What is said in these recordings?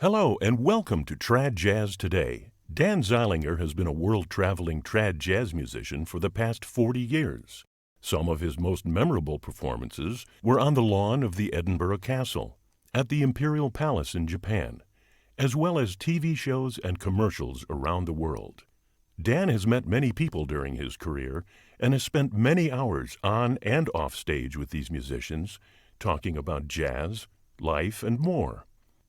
Hello and welcome to Trad Jazz Today. Dan Zeilinger has been a world-traveling trad jazz musician for the past 40 years. Some of his most memorable performances were on the lawn of the Edinburgh Castle, at the Imperial Palace in Japan, as well as TV shows and commercials around the world. Dan has met many people during his career and has spent many hours on and off stage with these musicians, talking about jazz, life, and more.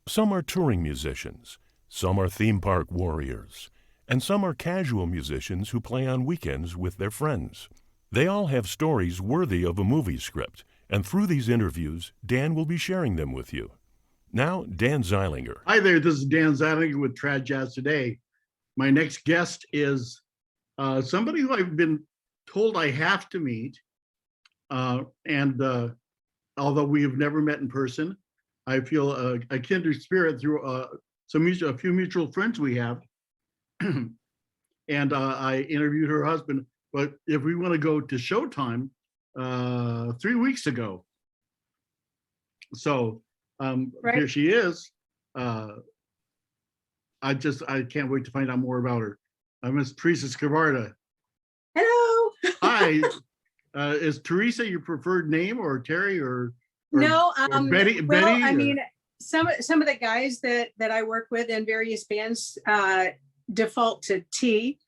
Some are touring musicians, some are theme park warriors, and some are casual musicians who play on weekends with their friends. They all have stories worthy of a movie script, and through these interviews, Dan will be sharing them with you. Now, Dan Zeilinger. Hi there, this is Dan Zeilinger with Trad Jazz Today. My next guest is somebody who I've been told I have to meet, and although we have never met in person, I feel a kindred spirit through a few mutual friends we have. And I interviewed her husband, but if we want to go to Showtime, 3 weeks ago. So Right. here she is. I can't wait to find out more about her. Miss Theresa Scarvada. Hello. Hi. Is Theresa your preferred name, or Terry, or No, Betty? well, Betty, I or- mean, some of the guys that I work with in various bands default to T.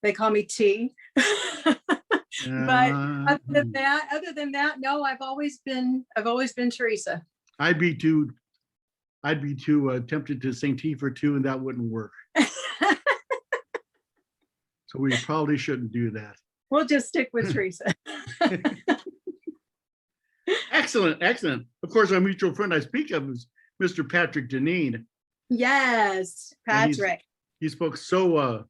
They call me T. But other than that, no, I've always been Theresa. I'd be too tempted to sing T for two, and that wouldn't work. So we probably shouldn't do that. We'll just stick with Theresa. Excellent, excellent. Of course, our mutual friend I speak of is Mr. Patrick Deneen. Yes, And Patrick. He spoke so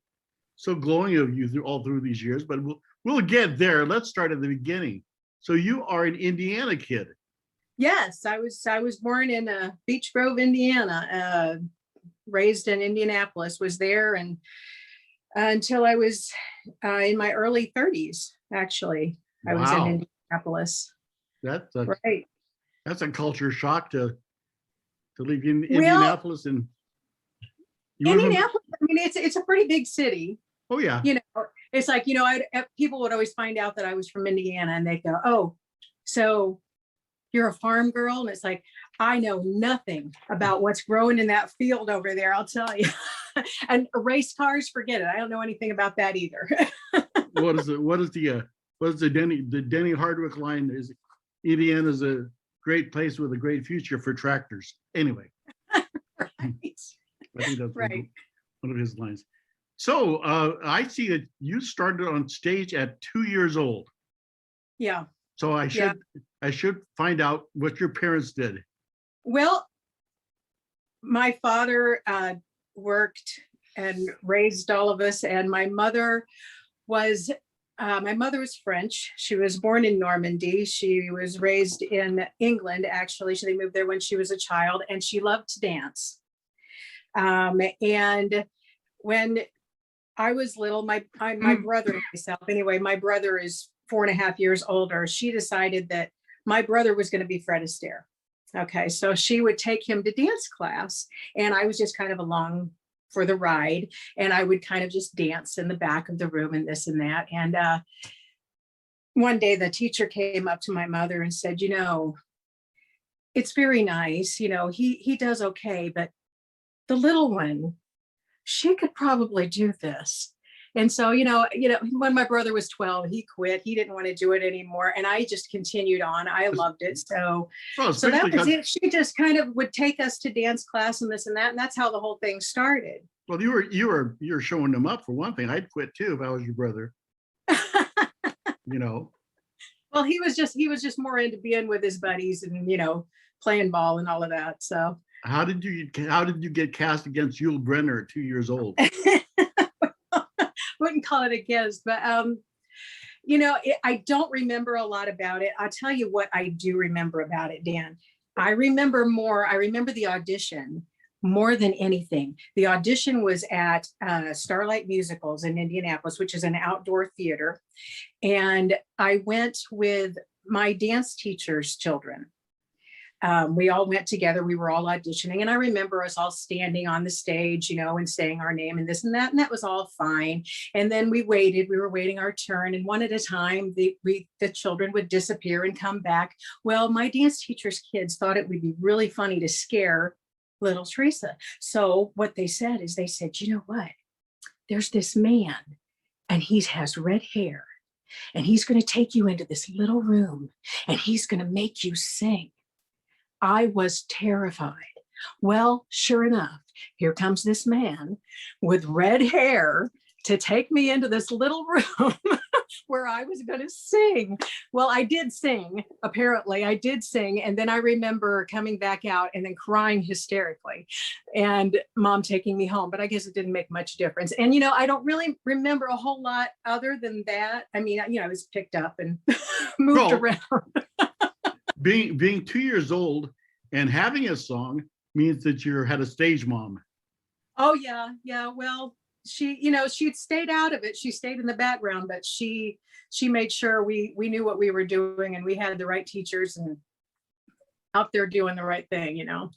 glowing of you all through these years, but we'll get there. Let's start at the beginning. So you are an Indiana kid. Yes, I was born in Beech Grove, Indiana. Raised in Indianapolis. Was there and until I was in my early 30s. Actually, I was in Indianapolis. That's Right. That's a culture shock to leave Indianapolis and Indianapolis. I mean, it's a pretty big city. Oh yeah. You know, it's like, you know, people would always find out that I was from Indiana, and they'd go, "Oh, so you're a farm girl?" And it's like, I know nothing about what's growing in that field over there, I'll tell you. And race cars, forget it. I don't know anything about that either. What is the Denny Hardwick line? Is Indiana's a great place with a great future for tractors. Anyway. Right. I think that's Right. one of his lines. So I see that you started on stage at 2 years old. Yeah. So I should find out what your parents did. Well, my father worked and raised all of us, and my mother was French. She was born in Normandy. She was raised in England, actually. They moved there when she was a child, and she loved to dance. And when I was little, my brother and myself, anyway, my brother is 4.5 years older. She decided that my brother was going to be Fred Astaire. Okay, so she would take him to dance class, and I was just kind of along for the ride, and I would kind of just dance in the back of the room and this and that. And one day the teacher came up to my mother and said, "You know, it's very nice, you know, he does okay, but the little one, she could probably do this." And so, you know, when my brother was 12, he quit. He didn't want to do it anymore. And I just continued on. I loved it. So that was it. She just kind of would take us to dance class and this and that. And that's how the whole thing started. Well, you were showing them up for one thing. I'd quit too if I was your brother. You know. Well, he was just more into being with his buddies and, you know, playing ball and all of that. So how did you get cast against Yul Brynner at 2 years old? Wouldn't call it against, but you know, I don't remember a lot about it. I'll tell you what I do remember about it, Dan. I remember the audition more than anything. The audition was at Starlight Musicals in Indianapolis, which is an outdoor theater. And I went with my dance teacher's children. we all went together. We were all auditioning. And I remember us all standing on the stage, you know, and saying our name and this and that. And that was all fine. And then we were waiting our turn. And one at a time, the children would disappear and come back. Well, my dance teacher's kids thought it would be really funny to scare little Theresa. So what they said is, they said, you know what? There's this man and he has red hair and he's going to take you into this little room and he's going to make you sing. I was terrified. Well, sure enough, here comes this man with red hair to take me into this little room where I was going to sing. Well, I did sing. Apparently, I did sing. And then I remember coming back out and then crying hysterically and mom taking me home. But I guess it didn't make much difference. And, you know, I don't really remember a whole lot other than that. I mean, you know, I was picked up and moved around. Being 2 years old and having a song means that you had a stage mom. Oh, yeah. Yeah. Well, she, you know, she'd stayed out of it. She stayed in the background, but she made sure we knew what we were doing and we had the right teachers and out there doing the right thing, you know.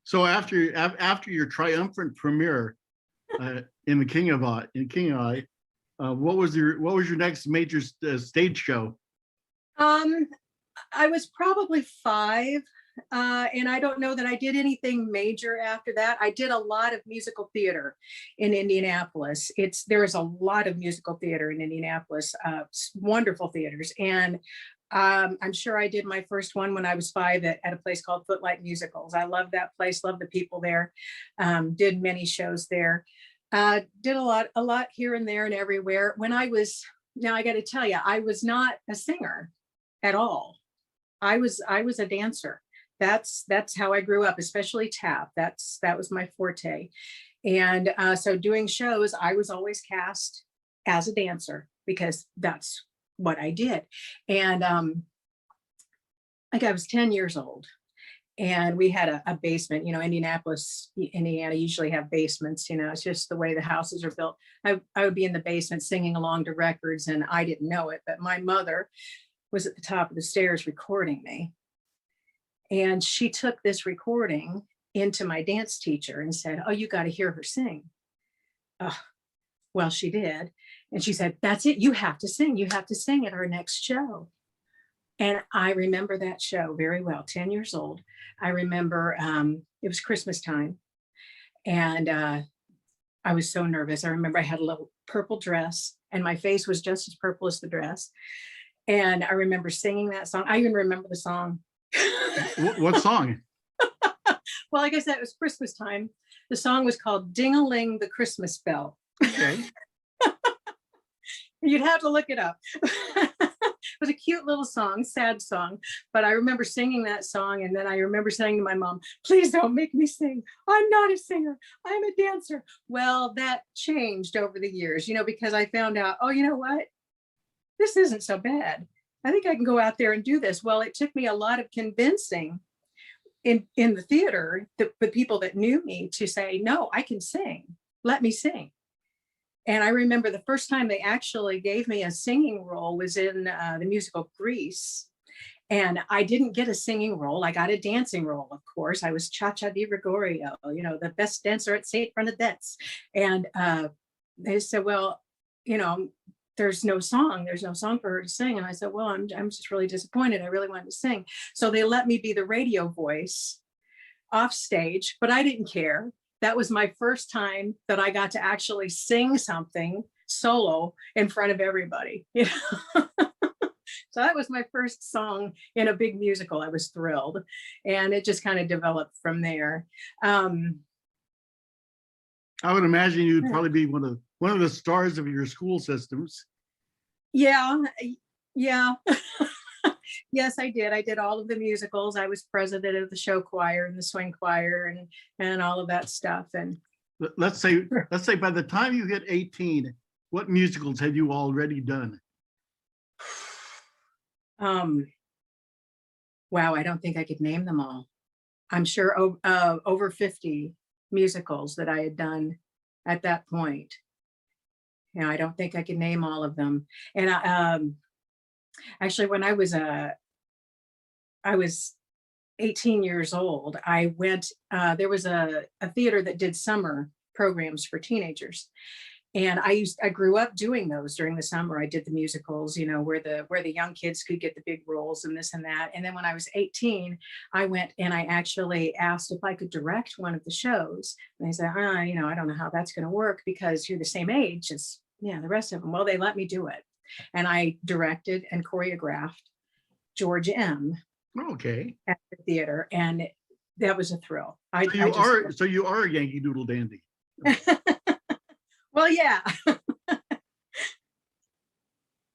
So after your triumphant premiere in King of I, what was your next major stage show? I was probably 5. And I don't know that I did anything major after that. I did a lot of musical theater in Indianapolis. There's a lot of musical theater in Indianapolis, wonderful theaters. And I'm sure I did my first one when I was 5 at a place called Footlight Musicals. I love that place, love the people there, did many shows there. Did a lot here and there and everywhere. Now I got to tell you, I was not a singer at all. I was a dancer. That's how I grew up, especially tap. That was my forte. And so doing shows, I was always cast as a dancer because that's what I did. And like I was 10 years old and we had a basement, you know, Indianapolis, Indiana usually have basements, you know, it's just the way the houses are built. I would be in the basement singing along to records and I didn't know it, but my mother was at the top of the stairs recording me. And she took this recording into my dance teacher and said, oh, you got to hear her sing. Well, she did. And she said, that's it. You have to sing. You have to sing at our next show. And I remember that show very well, 10 years old. I remember it was Christmas time. And I was so nervous. I remember I had a little purple dress and my face was just as purple as the dress. And I remember singing that song. I even remember the song. What song? Well, I guess that was Christmas time. The song was called Ding-a-Ling, the Christmas Bell. Okay. You'd have to look it up. It was a cute little song, sad song, but I remember singing that song. And then I remember saying to my mom, please don't make me sing. I'm not a singer. I'm a dancer. Well, that changed over the years, you know, because I found out, oh, you know what? This isn't so bad. I think I can go out there and do this. Well, it took me a lot of convincing in the theater, the people that knew me to say, no, I can sing. Let me sing. And I remember the first time they actually gave me a singing role was in the musical Grease. And I didn't get a singing role. I got a dancing role, of course. I was Cha-Cha Di Gregorio, you know, the best dancer at St. Bernadette's. And they said, well, you know, there's no song for her to sing. And I said, well, I'm just really disappointed. I really wanted to sing. So they let me be the radio voice off stage, but I didn't care. That was my first time that I got to actually sing something solo in front of everybody. You know? So that was my first song in a big musical. I was thrilled. And it just kind of developed from there. I would imagine you'd probably be one of the stars of your school systems. Yeah. Yes, I did. I did all of the musicals. I was president of the show choir and the swing choir and all of that stuff. And let's say by the time you hit 18, what musicals had you already done? Wow, I don't think I could name them all. I'm sure over 50 musicals that I had done at that point. You know, I don't think I could name all of them. And actually, when I was 18 years old, I went, there was a theater that did summer programs for teenagers. And I grew up doing those during the summer. I did the musicals, you know, where the young kids could get the big roles and this and that. And then when I was 18, I went and I actually asked if I could direct one of the shows. And they said, you know, I don't know how that's going to work because you're the same age as, yeah, the rest of them. Well, they let me do it. And I directed and choreographed George M. Okay. At the theater. And that was a thrill. So you are a Yankee Doodle dandy. Well, yeah.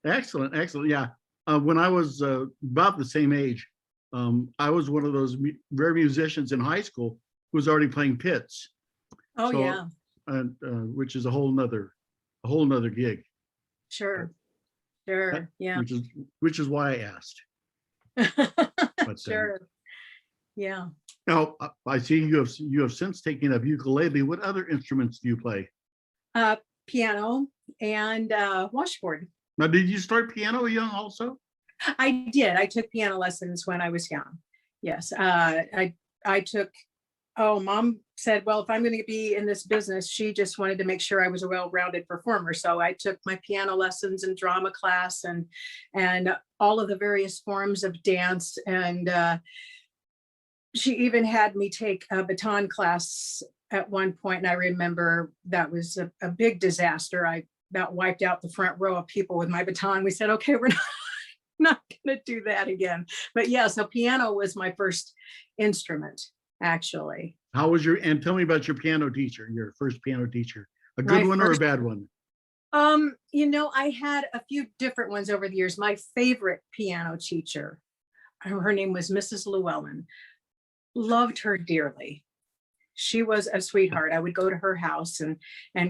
Excellent. Yeah. When I was about the same age, I was one of those rare musicians in high school who was already playing pits. Oh, So, yeah. And which is a whole nother gig. Sure. Yeah. Which is why I asked. But, sure. Yeah. Now I see you have since taken up ukulele. What other instruments do you play? Piano and washboard. Now, did you start piano young also? I did. I took piano lessons when I was young. Yes. I took, Mom said, well, if I'm going to be in this business, she just wanted to make sure I was a well-rounded performer. So I took my piano lessons and drama class and all of the various forms of dance. And she even had me take a baton class at one point, and I remember that was a big disaster. I about wiped out the front row of people with my baton. We said, okay, we're not going to do that again. But yeah, so piano was my first instrument, actually. How was and tell me about your piano teacher, your first piano teacher, a good one or a bad one? You know, I had a few different ones over the years. My favorite piano teacher, her name was Mrs. Llewellyn. Loved her dearly. She was a sweetheart. I would go to her house and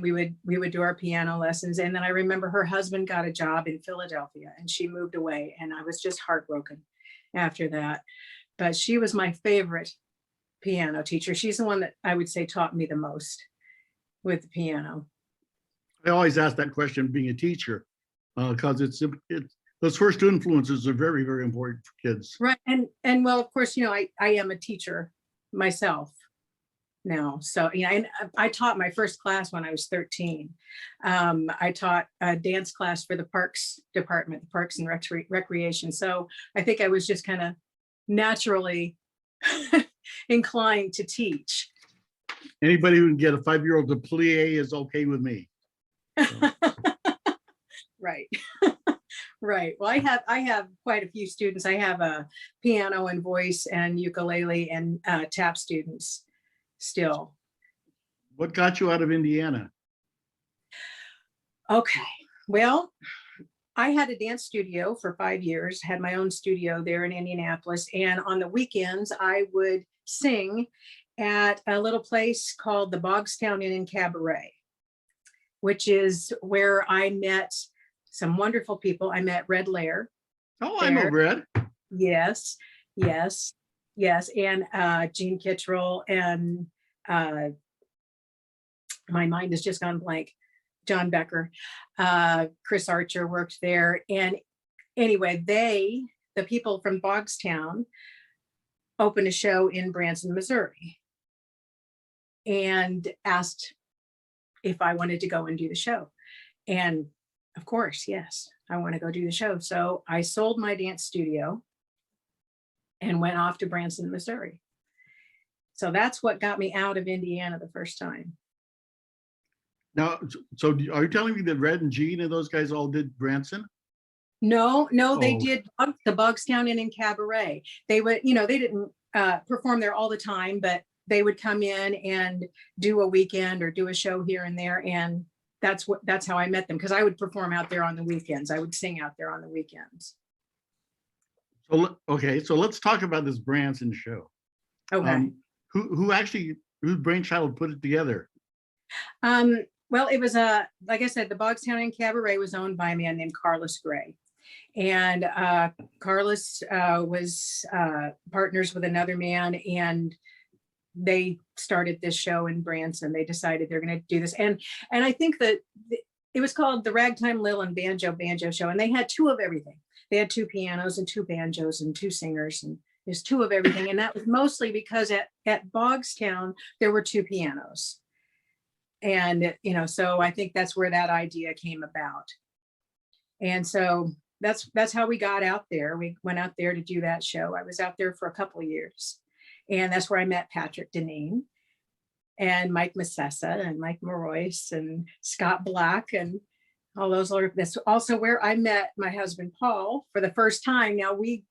we would do our piano lessons. And then I remember her husband got a job in Philadelphia and she moved away. And I was just heartbroken after that. But she was my favorite piano teacher. She's the one that I would say taught me the most with the piano. I always ask that question being a teacher because it's those first influences are very, very important for kids. Right. And well, of course, you know, I am a teacher myself now. So, you know, and I taught my first class when I was 13. I taught a dance class for the Parks Department, the Parks and Recreation. So I think I was just kind of naturally inclined to teach. Anybody who can get a 5-year-old to plie is okay with me. So. Right. Right. Well, I have quite a few students. I have a piano and voice and ukulele and tap students still. What got you out of Indiana? Okay. Well, I had a dance studio for 5 years, had my own studio there in Indianapolis. And on the weekends, I would sing at a little place called the Bogstown Inn and Cabaret, which is where I met some wonderful people. I met Red Lair. Oh, I know Red. Yes. And Gene Kittrell and my mind has just gone blank. John Becker, Chris Archer worked there. And anyway, the people from Bogstown opened a show in Branson, Missouri, and asked if I wanted to go and do the show. And of course, yes, I want to go do the show. So I sold my dance studio and went off to Branson, Missouri. So that's what got me out of Indiana the first time. Now, so are you telling me that Red and Gene and those guys all did Branson? No, they did the Bogstown Inn and Cabaret. They would, you know, they didn't perform there all the time, but they would come in and do a weekend or do a show here and there. And that's how I met them, because I would perform out there on the weekends. I would sing out there on the weekends. So, okay, so let's talk about this Branson show. Okay. Whose brainchild put it together? Well, it was like I said, the Bogstown Inn Cabaret was owned by a man named Carlos Gray. And Carlos was partners with another man, and they started this show in Branson. They decided they're going to do this. And I think that it was called the Ragtime Lil and Banjo Show. And they had two of everything. They had two pianos and two banjos and two singers. And There's two of everything. And that was mostly because at Bogstown, there were two pianos. And, you know, so I think that's where that idea came about. And so that's how we got out there. We went out there to do that show. I was out there for a couple of years. And that's where I met Patrick Deneen and Mike Massessa and Mike Marois and Scott Black and all those. That's also where I met my husband, Paul, for the first time. Now, we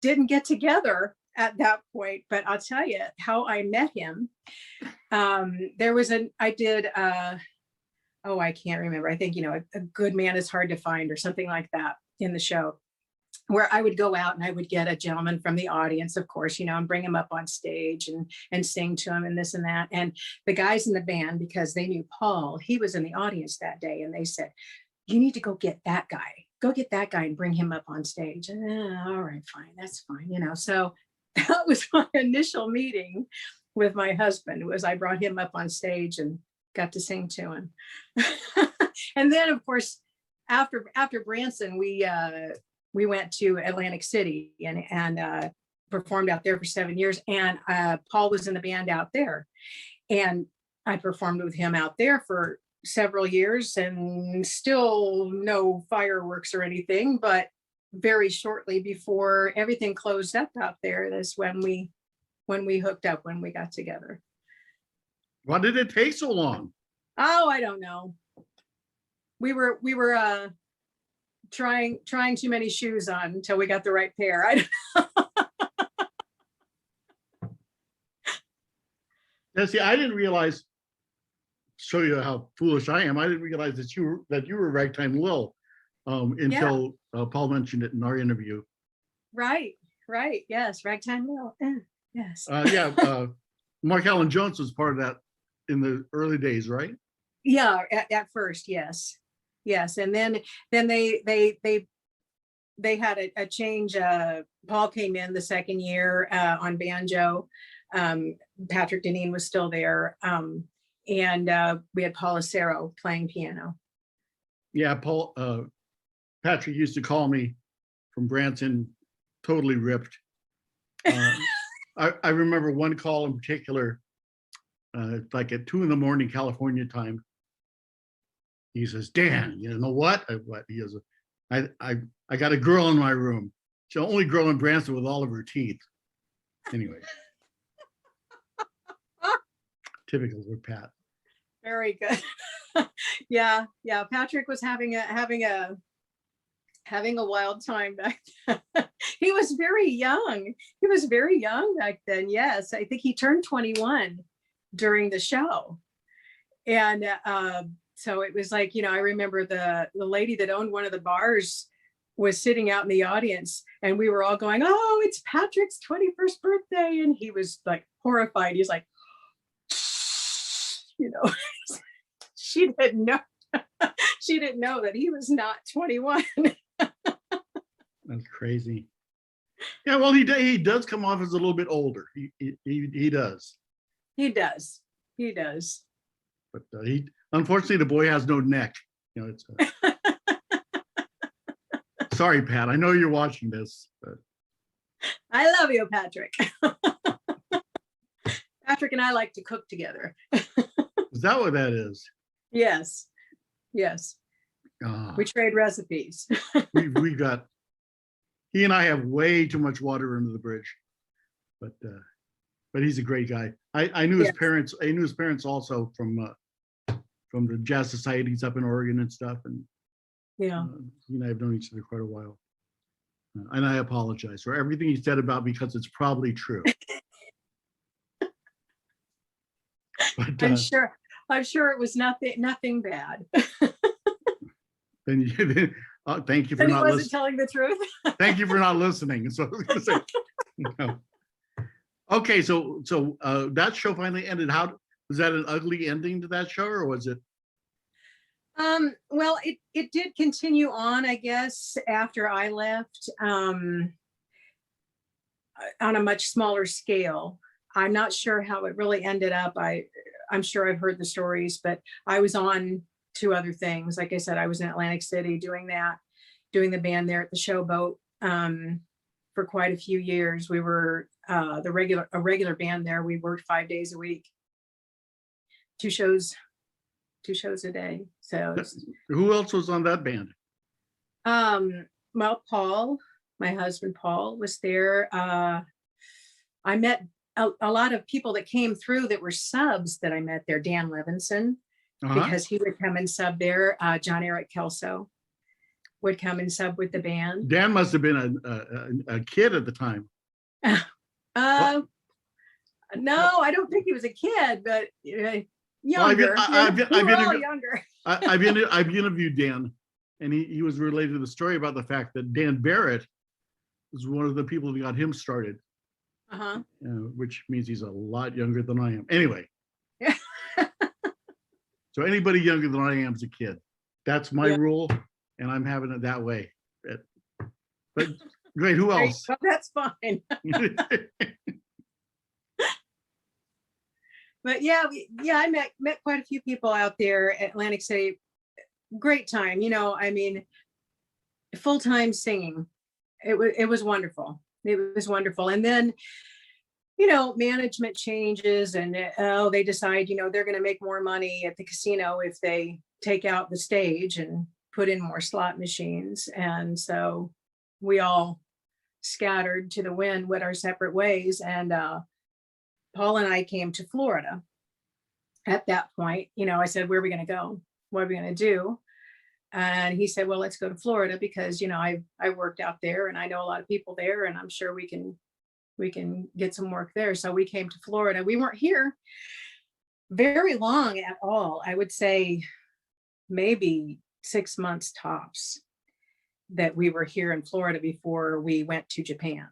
didn't get together at that point, but I'll tell you how I met him. I can't remember. I think, you know, a good man is hard to find or something like that in the show, where I would go out and I would get a gentleman from the audience, of course, you know, and bring him up on stage and sing to him and this and that. And the guys in the band, because they knew Paul, he was in the audience that day, and they said, you need to go get that guy. Go get that guy and bring him up on stage. And all right, fine, that's fine, you know. So that was my initial meeting with my husband, was I brought him up on stage and got to sing to him. And then, of course, after Branson, we went to Atlantic City and performed out there for 7 years. And Paul was in the band out there, and I performed with him out there for several years, and still no fireworks or anything. But very shortly before everything closed up out there, that's when we hooked up, when we got together. Why did it take so long? Oh, I don't know. We were trying too many shoes on until we got the right pair. Now, see, I didn't realize, show you how foolish I am. I didn't realize that you were Ragtime Lil until Paul mentioned it in our interview. Right. Yes, Ragtime Lil. Yes. Mark Allen Jones was part of that in the early days, right? Yeah, at first, yes. And then they had a change. Paul came in the second year on banjo. Patrick Deneen was still there. And we had Paul Acero playing piano. Yeah, Patrick used to call me from Branson, totally ripped. I remember one call in particular, like at 2 a.m. California time. He says, Dan, you know what? He goes, I got a girl in my room. She's the only girl in Branson with all of her teeth. Anyway. Typical with Pat. Very good. Yeah. Patrick was having a wild time back then. He was very young. Back then. Yes, I think he turned 21 during the show, and so it was like, you know, I remember the lady that owned one of the bars was sitting out in the audience, and we were all going, "Oh, it's Patrick's 21st birthday," and he was like horrified. He's like, you know, she didn't know that he was not 21. That's crazy. Yeah, well, he does come off as a little bit older. He does. He does. But unfortunately, the boy has no neck. You know, it's. Sorry, Pat. I know you're watching this, but I love you, Patrick. Patrick and I like to cook together. Is that what that is? Yes. We trade recipes. we got. He and I have way too much water under the bridge, but he's a great guy. I knew his parents. I knew his parents also from the jazz societies up in Oregon and stuff. And he and I have known each other quite a while. And I apologize for everything he said about me, because it's probably true. But, I'm sure it was nothing bad. Then thank you for not listening. Telling the truth. Thank you for not listening. So I was going to say, no. Okay, so that show finally ended. How was that? An ugly ending to that show, or was it? Well, it did continue on, I guess, after I left, on a much smaller scale. I'm not sure how it really ended up. I'm sure I've heard the stories, but I was on 2 other things. Like I said, I was in Atlantic City doing the band there at the Showboat. for quite a few years. We were a regular band there. We worked 5 days a week, two shows a day. So Who else was on that band? well, Paul, my husband Paul, was there. I met a lot of people that came through that were subs that I met there. Dan Levinson, because he would come and sub there. John Eric Kelso would come and sub with the band. Dan must have been a kid at the time. No, I don't think he was a kid, but younger. I've interviewed Dan, and he was related to the story about the fact that Dan Barrett was one of the people who got him started. Which means he's a lot younger than I am. Anyway. So anybody younger than I am is a kid. That's my rule, and I'm having it that way. But great, who else? That's fine. But I met quite a few people out there at Atlantic City. Great time, I mean, full-time singing. It was wonderful. It was wonderful. And then, management changes, and they decide, they're going to make more money at the casino if they take out the stage and put in more slot machines. And so we all scattered to the wind, went our separate ways. And Paul and I came to Florida. At that point, I said, where are we going to go? What are we going to do? And he said, well, let's go to Florida because, I worked out there and I know a lot of people there, and I'm sure we can get some work there. So we came to Florida. We weren't here very long at all. I would say maybe 6 months tops that we were here in Florida before we went to Japan.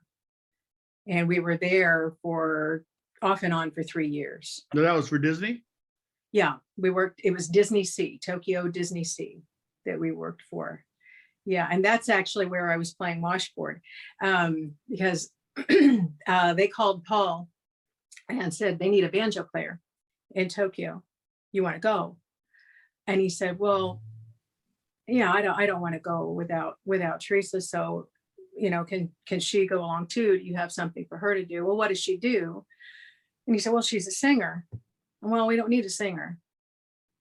And we were there for off and on for 3 years. No, that was for Disney? Yeah, we worked, it was Disney Sea, Tokyo Disney Sea that we worked for. Yeah, and that's actually where I was playing washboard because they called Paul and said they need a banjo player in Tokyo. You want to go? And he said, well, I don't want to go without Theresa. So, can she go along too? Do you have something for her to do? Well, what does she do? And he said, well, she's a singer. Well, we don't need a singer,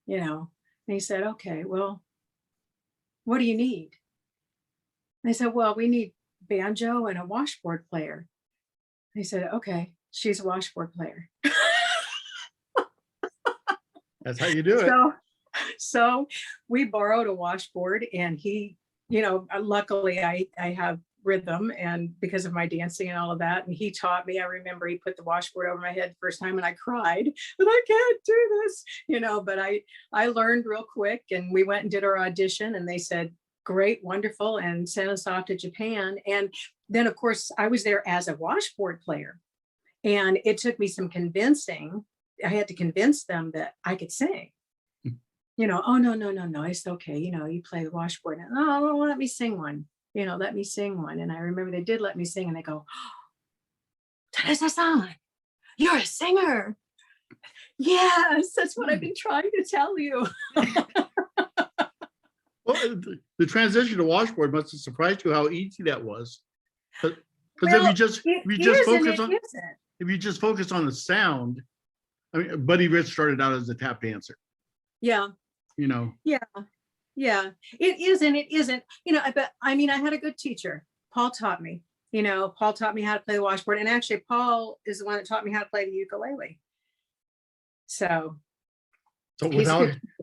And he said, okay, well, what do you need? And I said, well, we need banjo and a washboard player. And he said, okay, she's a washboard player. That's how you do it. So we borrowed a washboard, and he, luckily I have rhythm, and because of my dancing and all of that, and he taught me. I remember he put the washboard over my head the first time and I cried, but I can't do this, but I learned real quick, and we went and did our audition, and they said, great, wonderful, and sent us off to Japan. And then of course I was there as a washboard player, and it took me some convincing. I had to convince them that I could sing. Oh, no, it's okay. You play the washboard. And, oh, let me sing one. Let me sing one. And I remember they did let me sing, and they go, Theresa-san, you're a singer. Yes, that's what I've been trying to tell you. Well, the transition to washboard must have surprised you how easy that was. Because Well, if you just focus on the sound, I mean, Buddy Rich started out as a tap dancer. Yeah. Yeah, it is and it isn't, but I mean, I had a good teacher. Paul taught me, Paul taught me how to play the washboard. And actually, Paul is the one that taught me how to play the ukulele. So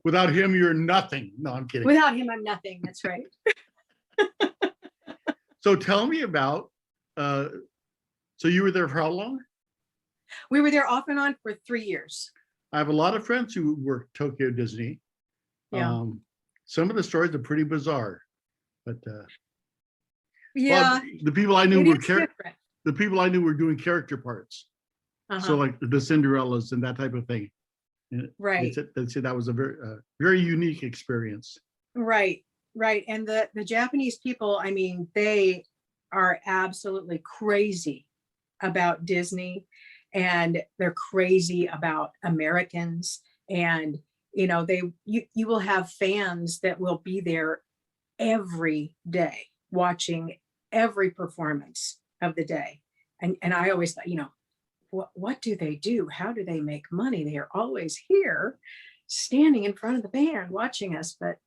without him, you're nothing. No, I'm kidding. Without him, I'm nothing. That's right. So tell me about, so you were there for how long? We were there off and on for 3 years. I have a lot of friends who work Tokyo Disney. Yeah. Some of the stories are pretty bizarre, but yeah, the people I knew were doing character parts. So like the Cinderellas and that type of thing. And right. They said that was a very unique experience. Right. And the Japanese people, I mean, they are absolutely crazy about Disney, and they're crazy about Americans. And you will have fans that will be there every day watching every performance of the day. And I always thought, what do they do? How do they make money? They are always here standing in front of the band watching us. But,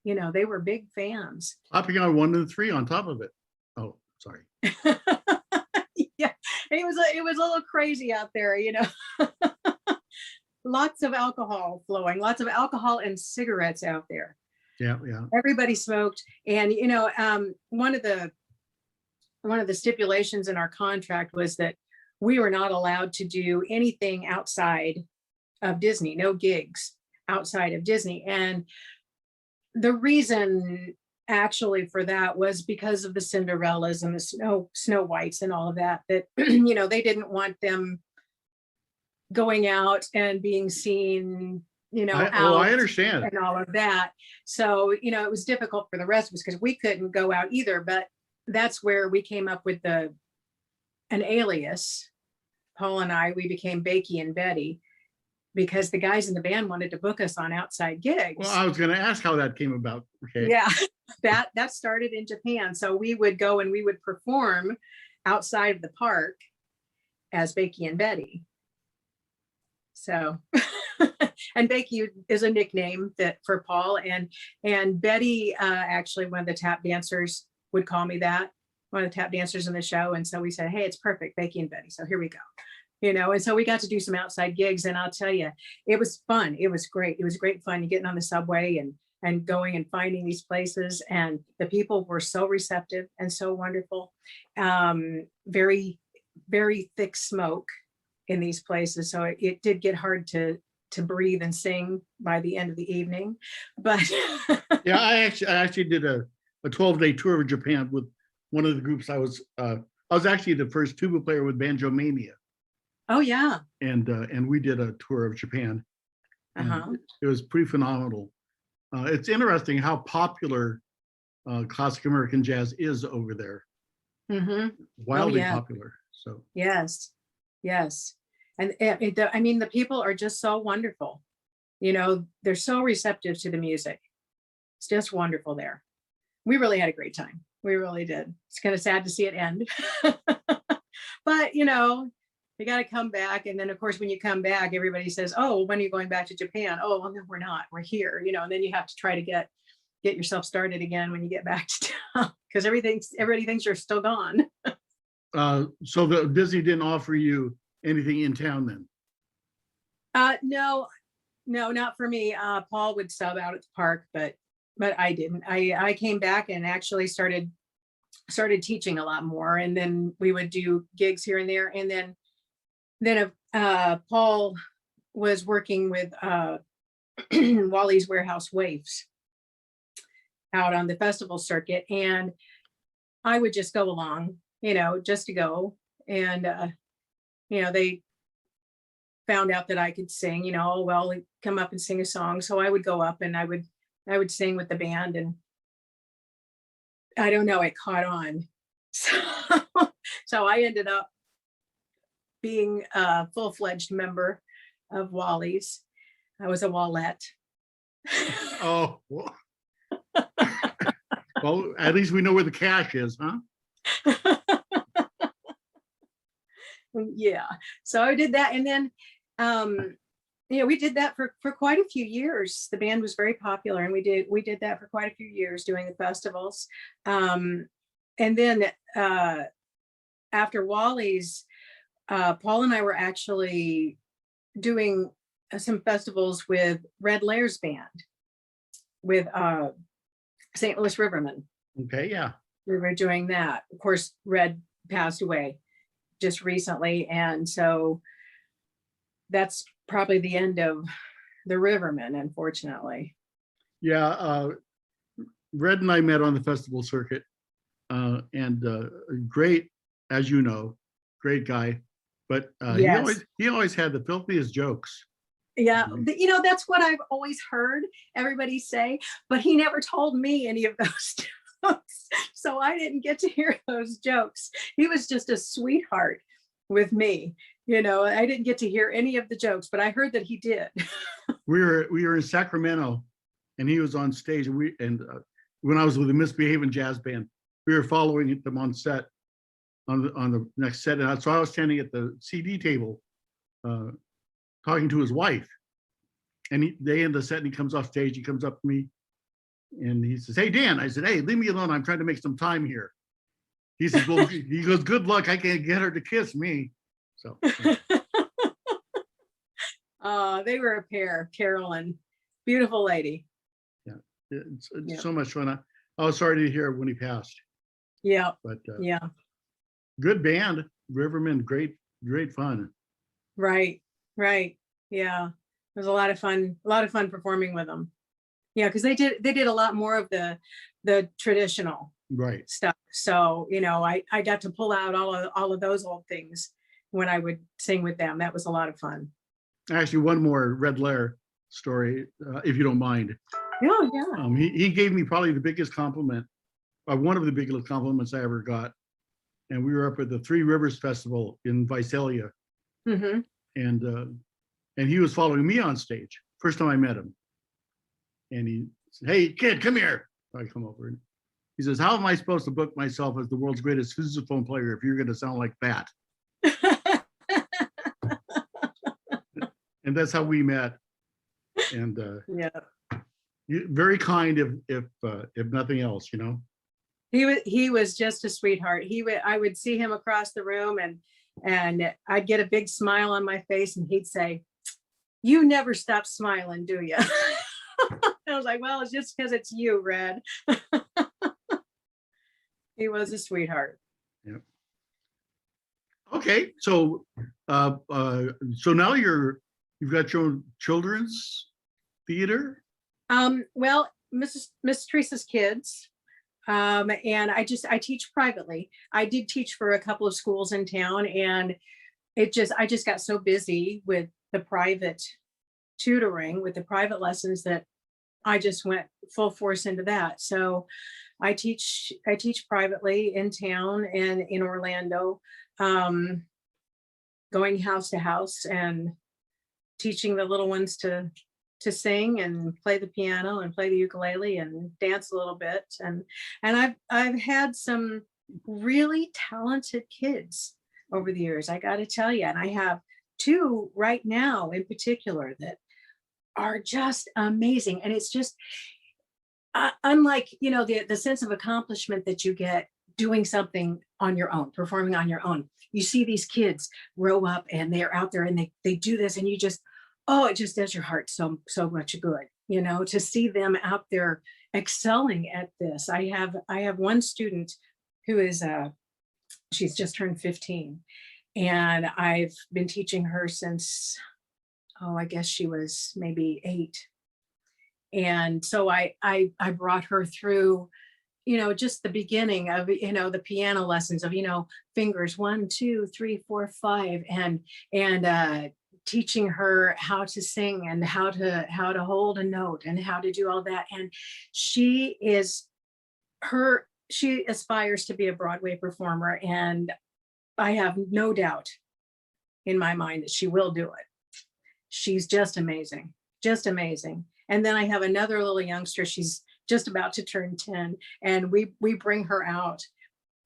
they were big fans. Hopping on 1 and 3 on top of it. Oh, sorry. Yeah, it was a little crazy out there, Lots of alcohol flowing, lots of alcohol and cigarettes out there. Yeah. Everybody smoked. And, one of the stipulations in our contract was that we were not allowed to do anything outside of Disney, no gigs outside of Disney. And the reason actually for that was because of the Cinderellas and the Snow Whites and all of that, they didn't want them going out and being seen, I understand. And all of that. So, it was difficult for the rest of us because we couldn't go out either. But that's where we came up with an alias. Paul and we became Bakey and Betty because the guys in the band wanted to book us on outside gigs. Well, I was going to ask how that came about. Okay. Yeah, that started in Japan. So we would go and we would perform outside of the park as Bakey and Betty. So, and Bakey is a nickname that for Paul, and Betty, actually one of the tap dancers would call me that, one of the tap dancers in the show. And so we said, hey, it's perfect, Bakey and Betty. So here we go, and so we got to do some outside gigs, and I'll tell you, it was fun. It was great. It was great fun. You getting on the subway and going and finding these places, and the people were so receptive and so wonderful. Very, very thick smoke in these places. So it did get hard to breathe and sing by the end of the evening. But yeah, I actually did a 12-day tour of Japan with one of the groups. I was actually the first tuba player with Banjo Mania. Oh yeah. And we did a tour of Japan. It was pretty phenomenal. It's interesting how popular classic American jazz is over there. Mm-hmm. Wildly popular. So yes. And the people are just so wonderful. They're so receptive to the music. It's just wonderful there. We really had a great time. We really did. It's kind of sad to see it end. But, you got to come back. And then, of course, when you come back, everybody says, oh, when are you going back to Japan? Oh, well, no, we're not. We're here, and then you have to try to get yourself started again when you get back to town because everybody thinks you're still gone. So the Disney didn't offer you anything in town then? No, not for me. Paul would sub out at the park, but I didn't. I came back and actually started teaching a lot more, and then we would do gigs here and there. And then Paul was working with Wally's Warehouse Waifs out on the festival circuit, and I would just go along, just to go. And they found out that I could sing, come up and sing a song. So I would go up and I would sing with the band, and I don't know, it caught on. So I ended up being a full-fledged member of Wally's. I was a Wallette. Oh, well, at least we know where the cash is, huh? Yeah, so I did that, and then we did that for quite a few years. The band was very popular, and we did that for quite a few years, doing the festivals. And then after Wally's, Paul and I were actually doing some festivals with Red Lair's band, with St. Louis Rivermen. Okay, yeah. We were doing that. Of course, Red passed away just recently, and so that's probably the end of the Rivermen, unfortunately. Yeah, Red and I met on the festival circuit, and great, as you know, great guy, but yes. he always had the filthiest jokes. Yeah, that's what I've always heard everybody say, but he never told me any of those jokes, so I didn't get to hear those jokes. He was just a sweetheart with me. I didn't get to hear any of the jokes, but I heard that he did. We were in Sacramento, and he was on stage, and when I was with the Misbehaving Jazz Band, we were following them on set, on the next set. And so I was standing at the CD table talking to his wife. And they end the set and he comes off stage. He comes up to me and he says, "Hey, Dan." I said, "Hey, leave me alone. I'm trying to make some time here." He says, "Well," he goes, "good luck. I can't get her to kiss me." So. They were a pair, Carolyn, beautiful lady. Yeah, it's so much fun. I was sorry to hear when he passed. Yeah, but yeah, good band, Rivermen. Great fun. right. Yeah, it was a lot of fun performing with them. Yeah, because they did a lot more of the traditional Right stuff. So I got to pull out all of those old things when I would sing with them. That was a lot of fun. Actually, one more Red Lair story, if you don't mind. Oh yeah. He gave me probably the biggest compliment, one of the biggest compliments I ever got. And we were up at the Three Rivers Festival in Visalia. Mm-hmm. And he was following me on stage. First time I met him. And he said, "Hey, kid, come here." So I come over and he says, "How am I supposed to book myself as the world's greatest sousaphone player if you're going to sound like that?" And that's how we met. And yeah, very kind, if nothing else, he was just a sweetheart. I would see him across the room and I'd get a big smile on my face and he'd say, "You never stop smiling, do you?" I was like, "Well, it's just because it's you, Red." He was a sweetheart. Yeah. Okay, so now you've got your own children's theater. Well, Miss Teresa's kids, and I teach privately. I did teach for a couple of schools in town, and I just got so busy with the private tutoring, with the private lessons, that I just went full force into that. So I teach privately in town and in Orlando, going house to house and teaching the little ones to sing and play the piano and play the ukulele and dance a little bit. And I've had some really talented kids over the years, I got to tell you. And I have two right now in particular that are just amazing. And it's just unlike, the sense of accomplishment that you get doing something on your own, performing on your own. You see these kids grow up and they're out there and they do this, and you just, it just does your heart so much good, to see them out there excelling at this. I have one student who is she's just turned 15, and I've been teaching her since, I guess she was maybe 8. And so I brought her through, just the beginning of, the piano lessons of, fingers 1, 2, 3, 4, 5, and teaching her how to sing and how to hold a note and how to do all that. And she aspires to be a Broadway performer, and I have no doubt in my mind that she will do it. She's just amazing, just amazing. And then I have another little youngster. She's just about to turn 10, and we bring her out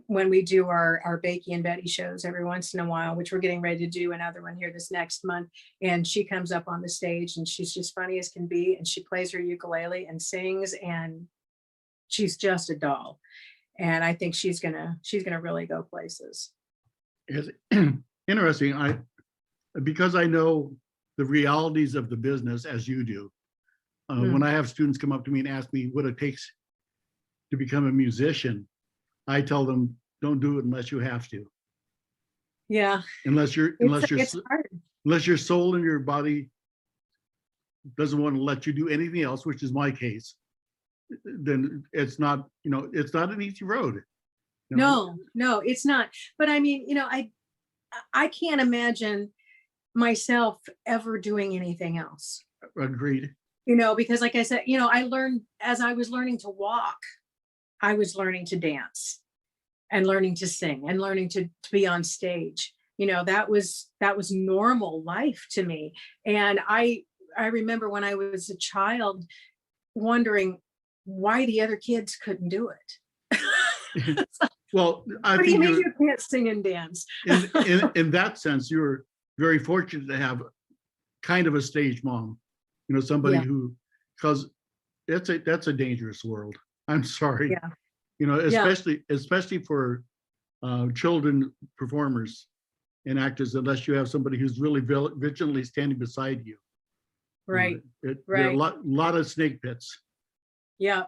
when we do our Bakey and Betty shows every once in a while, which we're getting ready to do another one here this next month. And she comes up on the stage and she's just funny as can be, and she plays her ukulele and sings, and she's just a doll. And I think she's gonna really go places. It's interesting. Because I know the realities of the business as you do. When I have students come up to me and ask me what it takes to become a musician, I tell them, don't do it unless you have to. Yeah. Unless your soul and your body doesn't want to let you do anything else, which is my case, then it's not an easy road. No, it's not. But I mean, I can't imagine myself ever doing anything else. Agreed. Because like I said, I learned, as I was learning to walk, I was learning to dance and learning to sing and learning to be on stage. That was normal life to me. And I remember when I was a child wondering why the other kids couldn't do it. Well, I What do you think mean you can't sing and dance? in that sense, you're very fortunate to have kind of a stage mom, somebody Yeah. who, because that's a dangerous world. I'm sorry. Yeah. Especially for children performers and actors, unless you have somebody who's really vigilantly standing beside you. Right. There are Right. a lot of snake pits. Yeah.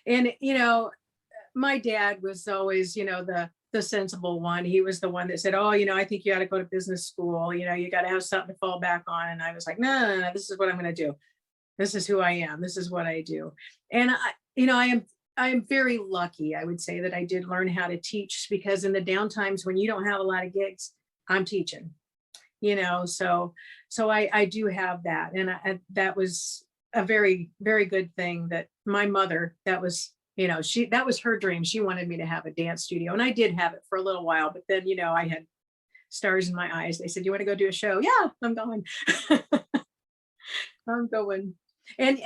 And, my dad was always, the sensible one. He was the one that said, oh, I think you got to go to business school. You got to have something to fall back on. And I was like, no, this is what I'm going to do. This is who I am. This is what I do. And I am very lucky, I would say, that I did learn how to teach, because in the downtimes when you don't have a lot of gigs, I'm teaching, so I do have that. And that was a very, very good thing that my mother, that was her dream. She wanted me to have a dance studio, and I did have it for a little while, but then, I had stars in my eyes. They said, you want to go do a show? Yeah, I'm going. I'm going. And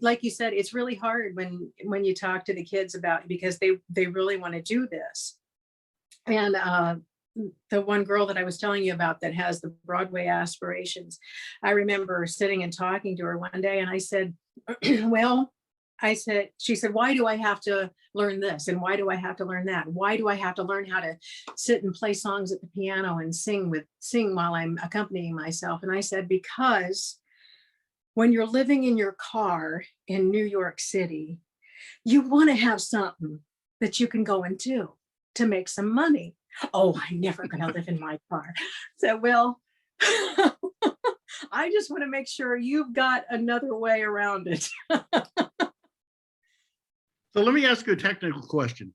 like you said, it's really hard when you talk to the kids about it, because they really want to do this. And the one girl that I was telling you about that has the Broadway aspirations, I remember sitting and talking to her one day, and I said, well, she said, why do I have to learn this? And why do I have to learn that? Why do I have to learn how to sit and play songs at the piano and sing while I'm accompanying myself? And I said, because when you're living in your car in New York City, you want to have something that you can go and do to make some money. Oh, I'm never going to live in my car. So, well, I just want to make sure you've got another way around it. So let me ask you a technical question.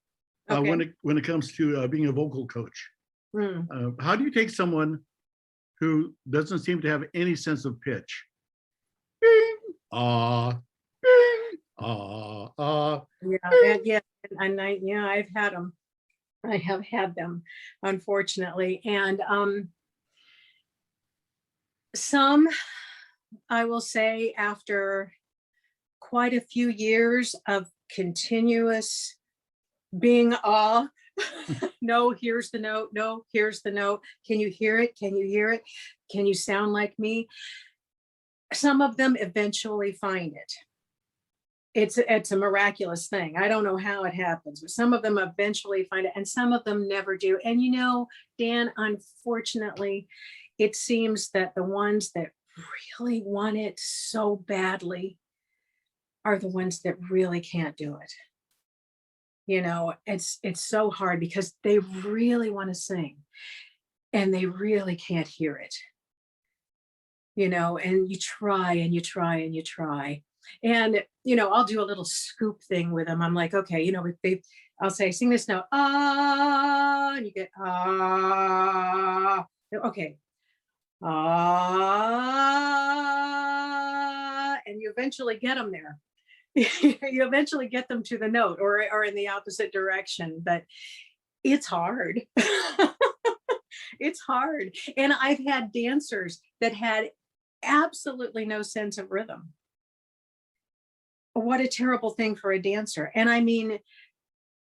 Okay. When it comes to being a vocal coach, how do you take someone who doesn't seem to have any sense of pitch? Bing, ah, bing, ah, ah. Yeah, and I've had them. I have had them, unfortunately, and some, I will say, after quite a few years of continuous being no, here's the note, no, here's the note, can you hear it, can you hear it, can you sound like me? Some of them eventually find it. It's a miraculous thing. I don't know how it happens, but some of them eventually find it, and some of them never do. And Dan, unfortunately, it seems that the ones that really want it so badly are the ones that really can't do it. It's so hard, because they really want to sing and they really can't hear it. And you try and you try and you try. And, I'll do a little scoop thing with them. I'm like, okay, I'll say, sing this note, ah, and you get, ah, okay, ah, and you eventually get them there. You eventually get them to the note, or in the opposite direction, but it's hard. It's hard. And I've had dancers that had absolutely no sense of rhythm. What a terrible thing for a dancer. And I mean,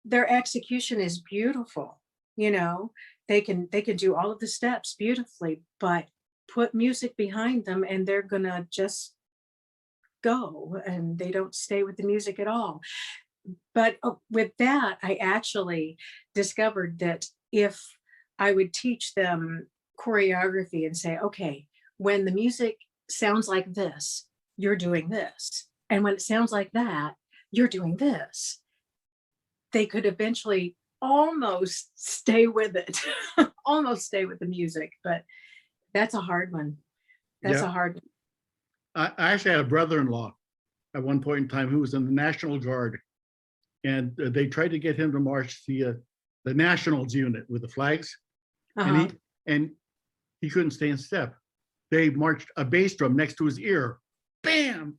their execution is beautiful. They can do all of the steps beautifully, but put music behind them and they're gonna just go, and they don't stay with the music at all. But with that, I actually discovered that if I would teach them choreography and say, okay, when the music sounds like this, you're doing this. And when it sounds like that, you're doing this. They could eventually almost stay with it, almost stay with the music, but that's a hard one. That's a hard one. I actually had a brother-in-law at one point in time who was in the National Guard, and they tried to get him to march the Nationals unit with the flags, and he couldn't stay in step. They marched a bass drum next to his ear, bam.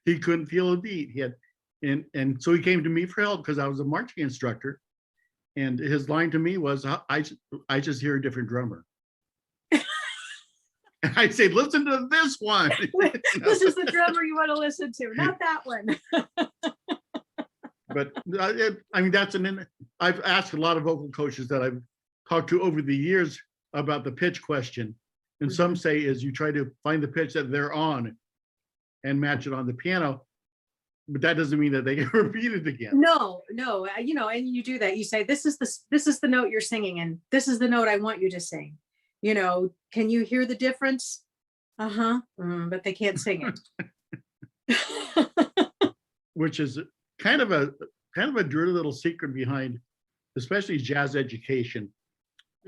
He couldn't feel a beat. He had, and so he came to me for help because I was a marching instructor, and his line to me was, "I just hear a different drummer." And I say, "Listen to this one." This is the drummer you want to listen to, not that one. But I mean, that's I've asked a lot of vocal coaches that I've talked to over the years about the pitch question. And some say is you try to find the pitch that they're on and match it on the piano. But that doesn't mean that they can repeat it again. No, you know, and you do that. You say, this is the note you're singing, and this is the note I want you to sing. You know, can you hear the difference? But they can't sing it. Which is kind of a dirty little secret behind, especially jazz education.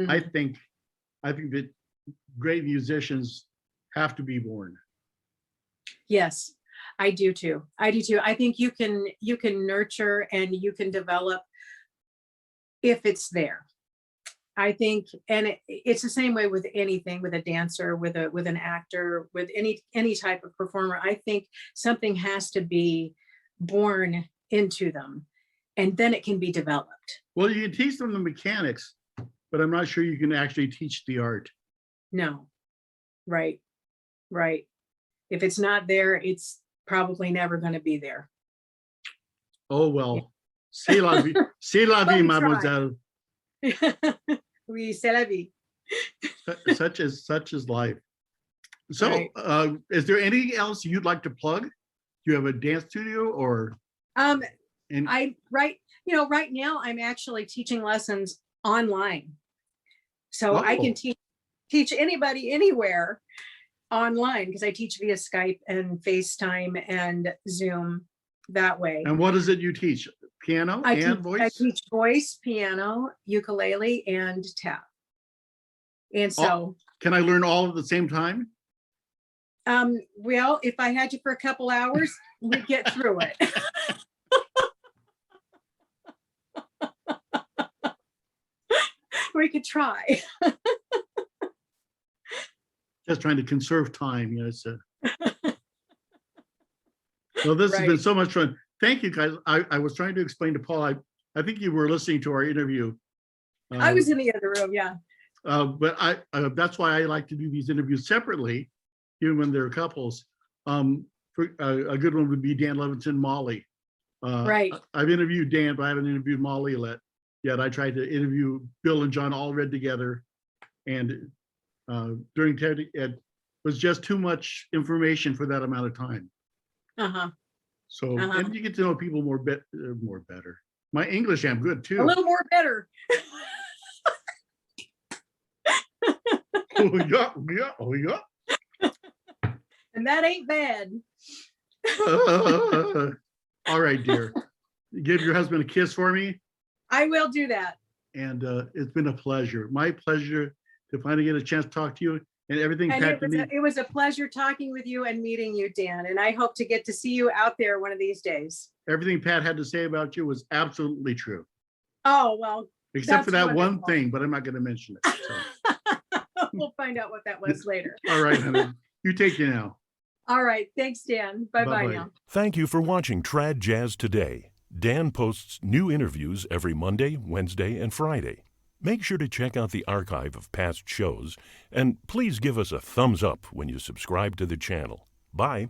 I think that great musicians have to be born. Yes, I do too. I think you can nurture and you can develop if it's there. I think, and it's the same way with anything, with a dancer, with an actor, with any type of performer. I think something has to be born into them, and then it can be developed. Well, you can teach them the mechanics, but I'm not sure you can actually teach the art. No, right. If it's not there, it's probably never going to be there. Oh, well, c'est la vie, mademoiselle. Oui, c'est la vie. Such is life. So, Right. Is there anything else you'd like to plug? Do you have a dance studio or? Right now I'm actually teaching lessons online. So I can teach anybody anywhere online, because I teach via Skype and FaceTime and Zoom that way. And what is it you teach? Piano and voice? I teach voice, piano, ukulele, and tap. And so can I learn all at the same time? Well, if I had you for a couple hours, we'd get through it. We could try. Just trying to conserve time, you know. So this has been Right. so much fun. Thank you, guys. I was trying to explain to Paul. I think you were listening to our interview. I was in the other room, yeah. But that's why I like to do these interviews separately, even when they're couples. A good one would be Dan Levinson, Molly. Right. I've interviewed Dan, but I haven't interviewed Molly yet. I tried to interview Bill and John all read together, and during TED, it was just too much information for that amount of time. So, and you get to know people more better. My English, I'm good too. A little more better. Oh yeah. And that ain't bad. All right, dear. Give your husband a kiss for me. I will do that. And it's been a pleasure. My pleasure to finally get a chance to talk to you and everything. And it was a pleasure talking with you and meeting you, Dan. And I hope to get to see you out there one of these days. Everything Pat had to say about you was absolutely true. Oh, well. Except for that wonderful. one thing, but I'm not going to mention it. So. We'll find out what that was later. All right, honey. You take it now. All right. Thanks, Dan. Bye-bye now. Thank you for watching Trad Jazz Today. Dan posts new interviews every Monday, Wednesday, and Friday. Make sure to check out the archive of past shows, and please give us a thumbs up when you subscribe to the channel. Bye.